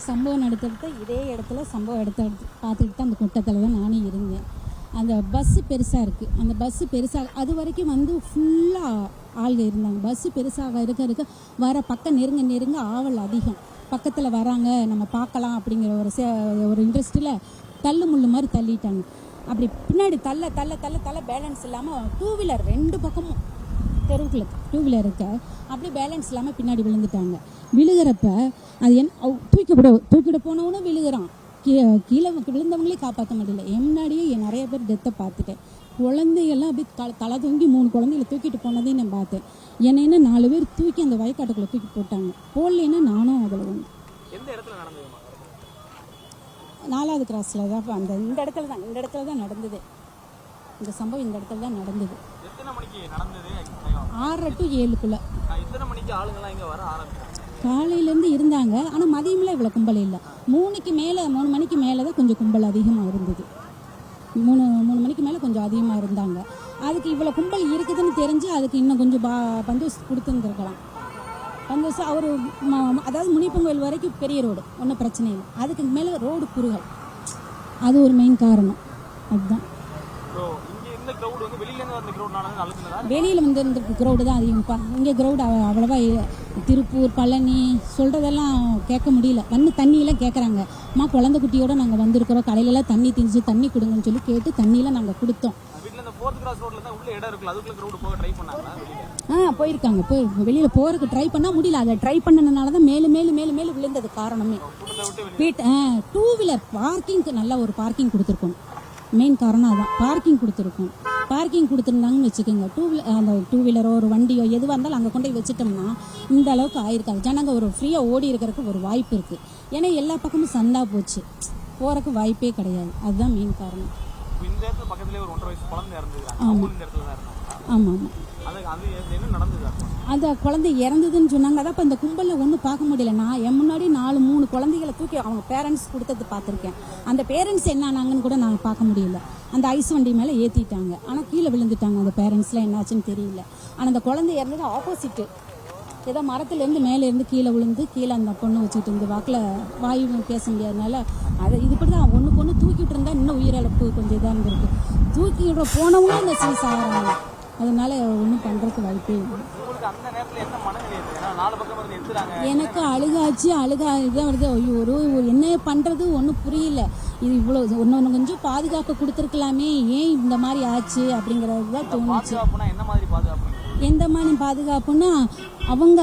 சம்பவம் நடத்துறது இதே இடத்துல சம்பவம் பார்த்துக்கிட்டு தான் அந்த கூட்டத்தில் தான் நானும் இருந்தேன். அந்த பஸ்ஸு பெருசாக இருக்குது. அந்த பஸ்ஸு பெருசாக அது வரைக்கும் வந்து ஃபுல்லாக ஆள்கள் இருந்தாங்க. பஸ்ஸு பெருசாக இருக்க வர பக்கம் நெருங்க ஆவல் அதிகம். பக்கத்தில் வராங்க, நம்ம பார்க்கலாம் அப்படிங்கிற ஒரு இன்ட்ரெஸ்ட்டில் தள்ளு முள்ளு மாதிரி தள்ளிட்டாங்க. அப்படி பின்னாடி தள்ள பேலன்ஸ் இல்லாமல் டூ வீலர் 2 பக்கமும் தெருவுக்குள்ள டூ வீலர் இருக்க அப்படியே பேலன்ஸ் இல்லாமல் பின்னாடி விழுந்துட்டாங்க. விழுகிறப்ப அது தூக்கிட போனவனும் விழுகிறான். கீழே விழுந்தவங்களே காப்பாற்ற முடியல. முன்னாடியே நிறைய பேர் டெத்தை பார்த்துட்டேன். குழந்தைகள்லாம் அப்படியே தலை தூங்கி 3 குழந்தைகளை தூக்கிட்டு போனதையும் நான் பார்த்தேன். என்னென்ன 4 பேர் தூக்கி அந்த வயக்காட்டுக்குள்ளே தூக்கி போட்டாங்க. போடலைன்னா நானும் அதில் ஒன்று. 4வது கிராஸில் தான் இந்த இடத்துல தான் நடந்தது. இந்த சம்பவம் இந்த இடத்துல தான் நடந்தது. 6 to 7க்குள்ள காலையிலேருந்து இருந்தாங்க. ஆனால் மதியமில் இவ்வளோ கும்பல் இல்லை. 3 மணிக்கு மேலே தான் கொஞ்சம் கும்பல் அதிகமாக இருந்தது. 3 மணிக்கு மேலே கொஞ்சம் அதிகமாக இருந்தாங்க. அதுக்கு இவ்வளோ கும்பல் இருக்குதுன்னு தெரிஞ்சு அதுக்கு இன்னும் கொஞ்சம் பந்தோபஸ்து கொடுத்துருந்துருக்கலாம். பந்தோபஸ்து அவர் அதாவது முனிப்பங்கோயில் வரைக்கும் பெரிய ரோடு, ஒன்றும் பிரச்சனை இல்லை. அதுக்கு மேலே ரோடு குறுகல், அது ஒரு மெயின் காரணம். அதுதான் வெளியில் வந்து இந்த க்ரௌடு தான் அதிகம். இங்கே க்ரௌடு அவ்வளோவா திருப்பூர் பழனி சொல்கிறதெல்லாம் கேட்க முடியல. தண்ணியெல்லாம் கேட்குறாங்க. அம்மா குழந்தை குட்டியோடு நாங்கள் வந்திருக்கிறோம், கடையிலலாம் தண்ணி திணிச்சு தண்ணி கொடுங்கன்னு சொல்லி கேட்டு தண்ணியெலாம் நாங்கள் கொடுத்தோம். போயிருக்காங்க. வெளியில் போகிறதுக்கு ட்ரை பண்ணால் முடியல. அதை ட்ரை பண்ணனால தான் மேலும் விழுந்தது காரணமே. டூ வீலர் பார்க்கிங்க்கு நல்ல ஒரு பார்க்கிங் கொடுத்துருக்கோம். மெயின் காரணம் அதுதான். பார்க்கிங் கொடுத்துருந்தாங்கன்னு வச்சுக்கோங்க. டூ வீலரோ ஒரு வண்டியோ எதுவாக இருந்தாலும் அங்கே கொண்டு போய் வச்சுட்டோம்னா இந்த அளவுக்கு ஆயிருக்காது. ஜனங்க ஒரு ஃப்ரீயாக ஓடி இருக்கிறதுக்கு ஒரு வாய்ப்பு இருக்குது. ஏன்னா எல்லா பக்கமும் சந்தா போச்சு, போகிறக்கு வாய்ப்பே கிடையாது. அதுதான் மெயின் காரணம். ஆமாம். அந்த குழந்தை இறந்ததுன்னு சொன்னாங்க. அதான் இப்போ இந்த கும்பலில் ஒன்றும் பார்க்க முடியல. நான் முன்னாடி 3 குழந்தைகளை தூக்கி அவங்க பேரண்ட்ஸ் கொடுத்தது பார்த்துருக்கேன். அந்த பேரண்ட்ஸ் என்ன ஆனாங்கன்னு கூட நான் பார்க்க முடியல. அந்த ஐஸ் வண்டி மேலே ஏற்றிட்டாங்க. ஆனால் கீழே விழுந்துட்டாங்க. அந்த பேரண்ட்ஸ்லாம் என்னாச்சுன்னு தெரியல. ஆனால் அந்த குழந்தை இறந்தது ஆப்போசிட்டு ஏதோ மரத்துலேருந்து மேலேருந்து கீழே விழுந்து கீழே அந்த பொண்ணு வச்சுக்கிட்டு இந்த வாக்கில் வாயு பேச முடியாதனால அதை இப்படி தான் ஒன்று தூக்கிட்டு இருந்தால் இன்னும் உயிரிழப்பு கொஞ்சம் இதாக இருந்திருக்கு. தூக்கிட்டு போனவங்களும் இந்த சீஸ் ஆகிறாங்க. அதனால ஒன்றும் பண்ணுறதுக்கு வாய்ப்பே இல்லை. எனக்கு இதாக வருது. ஒரு என்ன பண்ணுறது ஒன்றும் புரியல. இது இவ்வளோ ஒன்று கொஞ்சம் பாதுகாப்பு கொடுத்துருக்கலாமே, ஏன் இந்த மாதிரி ஆச்சு அப்படிங்கிறது தான் தோணுச்சு. எந்த மாதிரி பாதுகாப்புன்னா அவங்க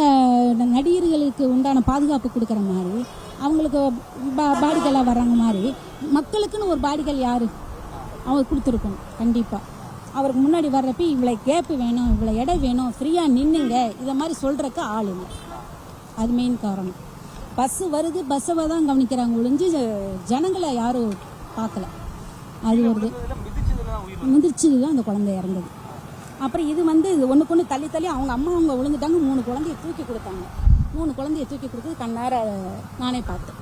நடிகர்களுக்கு உண்டான பாதுகாப்பு கொடுக்குற மாதிரி, அவங்களுக்கு பாடிகளாக வர்றாங்க மாதிரி மக்களுக்குன்னு ஒரு பாடிகள் யார் அவங்க கொடுத்துருக்கணும். கண்டிப்பாக அவருக்கு முன்னாடி வர்றப்ப இவ்வளோ கேப்பு வேணும், இவ்வளோ இடம் வேணும், ஃப்ரீயாக நின்றுங்க, இதை மாதிரி சொல்கிறக்கு ஆள் இல்லை. அது மெயின் காரணம். பஸ்ஸு வருது, பஸ்ஸை தான் கவனிக்கிறாங்க ஒழிஞ்சு ஜனங்களை யாரும் பார்க்கல. அது வருது மிதிச்சது தான் அந்த குழந்தை இறந்தது. அப்புறம் இது வந்து ஒன்றுக்கு தள்ளி அவங்க விழுந்துட்டாங்க. 3 குழந்தைய தூக்கி கொடுத்தாங்க. 3 குழந்தைய தூக்கி கொடுத்தது கண்ணார நானே பார்த்தேன்.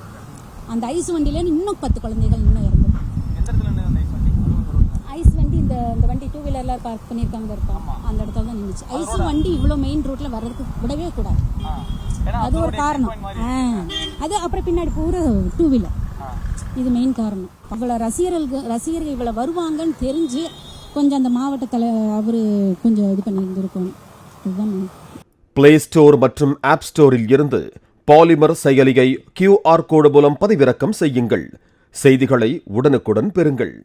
அந்த ஐஸ் வண்டியிலேருந்து இன்னும் 10 குழந்தைகள் இன்னும் இறந்தது. ஐஸ் வண்டி இந்த வண்டி 2 வீலர்லாம் பார்க் பண்ணியிருக்காங்க இருப்பாங்க, அந்த இடத்துல தான் நின்றுச்சு. ஐஸ் வண்டி இவ்வளோ மெயின் ரோட்டில் வர்றதுக்கு விடவே கூடாது. அது ஒரு காரணம். அது அப்புறம் பின்னாடி பூரா 2 வீலர். இது மெயின் காரணம். இவ்வளோ ரசிகர்கள் இவ்வளோ வருவாங்கன்னு தெரிஞ்சு கொஞ்சம் அந்த மாவட்டத்தில் அவர் கொஞ்சம் இது பண்ணியிருந்திருக்கணும். இதுதான் பிளே ஸ்டோர் மற்றும் ஆப் ஸ்டோரில் இருந்து பாலிமர் செயலியை QR கோடு மூலம் பதிவிறக்கம் செய்யுங்கள். செய்திகளை உடனுக்குடன் பெறுங்கள்.